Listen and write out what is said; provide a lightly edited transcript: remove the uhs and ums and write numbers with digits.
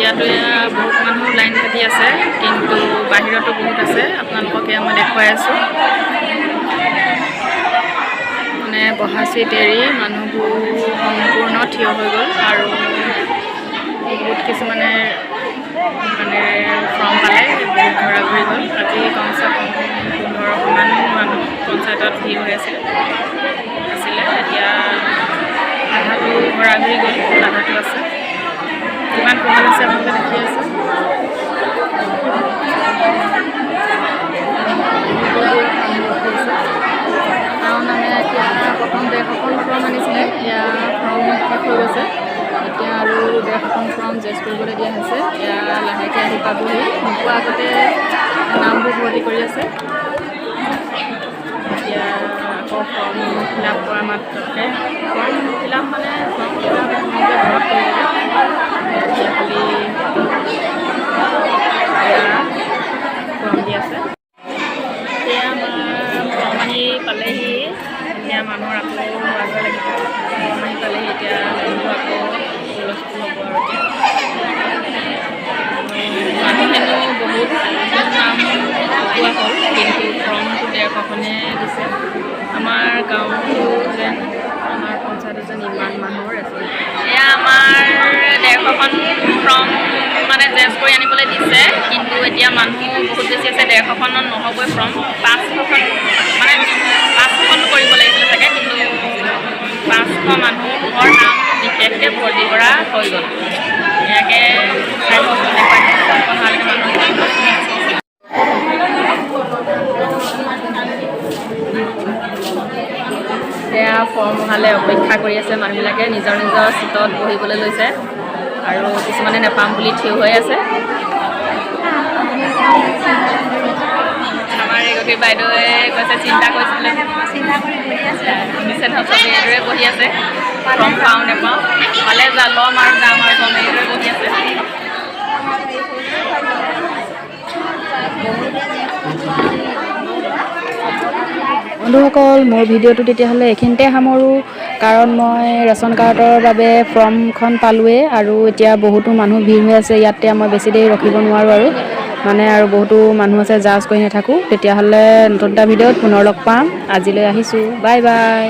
ইয়াতো বহুত মানুহ লাইন পাতি আছে, কিন্তু বাহিৰতো বহুত আছে। আপোনালোকক এয়া মই দেখুৱাই আছোঁ। মানে বহা চিট এৰি মানুহবোৰ সম্পূৰ্ণ থিয় হৈ গ'ল আৰু বহুত কিছুমানে মানে ফৰ্ম পালে, বহুত ঘূৰা ঘূৰি গ'ল। আজি কমচে কম 1500মান মানুহ পঞ্চায়তত ভিৰ হৈ আছিলে। এতিয়া আধাটো ঘূৰা ঘূৰি গ'ল, আধাটো আছে। কিমান কোহাল আছে আপোনালোকে দেখি আছে। কাৰণ মানে এতিয়া প্ৰথম 150খন ফৰ্ম আনিছিলে, এতিয়া ফৰ্ম শেষ হৈ গৈছে। এতিয়া আৰু 150খন ফৰ্ম জেষ্ট কৰিবলৈ দিয়া হৈছে। এতিয়া লাহেকৈ আহি পাবহি, নোপোৱা আগতে নামবোৰ ভৰ্তি কৰি আছে। এতিয়া আকৌ ফৰ্ম ফিল আপ কৰা মাত্ৰকে ফৰ্ম ফিল আপ মানে ফৰ্ম ফিল আপ নিজে ঘৰত কৰিব। এতিয়া খালি ফৰ্ম দি আছে। এতিয়া আমাৰ ফৰ্ম আহি পালেহি। এতিয়া মানুহৰ আকৌ বাজাৰ লাগিব। ফৰ্ম আহি পালেহি, এতিয়া মানুহবোৰ আকৌ হুলস্থুল হ'ব আৰু এতিয়া মানুহ হেনো বহুত নাম পোৱা হ'ল, কিন্তু ফৰ্মটো 150খনে দিছে। আমাৰ গাঁৱতো যেন আমাৰ পঞ্চায়তো যেন ইমান মানুহৰ ৰেচন। এয়া আমাৰ 150খন ফৰ্ম মানে জেষ্ট কৰি আনিবলৈ দিছে, কিন্তু এতিয়া মানুহ বহুত বেছি আছে। 150খনত নহ'বই ফৰ্ম, 500খন মানে 500খন কৰিব লাগিছিলে চাগে, কিন্তু 500 মানুহৰ নাম বিশেষকৈ ভৰ্তি কৰা হৈ গ'ল। ইয়াকে চাই সেয়া ফৰ্ম অহালৈ অপেক্ষা কৰি আছে মানুহবিলাকে। নিজৰ নিজৰ চিটত বহিবলৈ লৈছে আৰু কিছুমানে নেপাম বুলি থিয় হৈ আছে। আমাৰ এগৰাকী বাইদেৱে কৈছে চিন্তা কৰিছিলে, নিছে ধৰক চবেই এইদৰে বহি আছে। ফৰ্ম পাওঁ নেপাওঁ, পালে ল'ম আৰু যাম আৰু ফৰ্ম এইদৰে বহি আছে। বন্ধুসকল, মোৰ ভিডিঅ'টো তেতিয়াহ'লে এইখিনিতে সামৰোঁ, কাৰণ মই ৰেচন কাৰ্ডৰ বাবে ফৰ্মখন পালোৱেই আৰু এতিয়া বহুতো মানুহ ভিৰ হৈ আছে। ইয়াতে মই বেছি দেৰি ৰখিব নোৱাৰোঁ আৰু মানে আৰু বহুতো মানুহ আছে, জাজ কৰি নাথাকোঁ। তেতিয়াহ'লে নতুন এটা ভিডিঅ'ত পুনৰ লগ পাম। আজিলৈ আহিছোঁ, বাই বাই।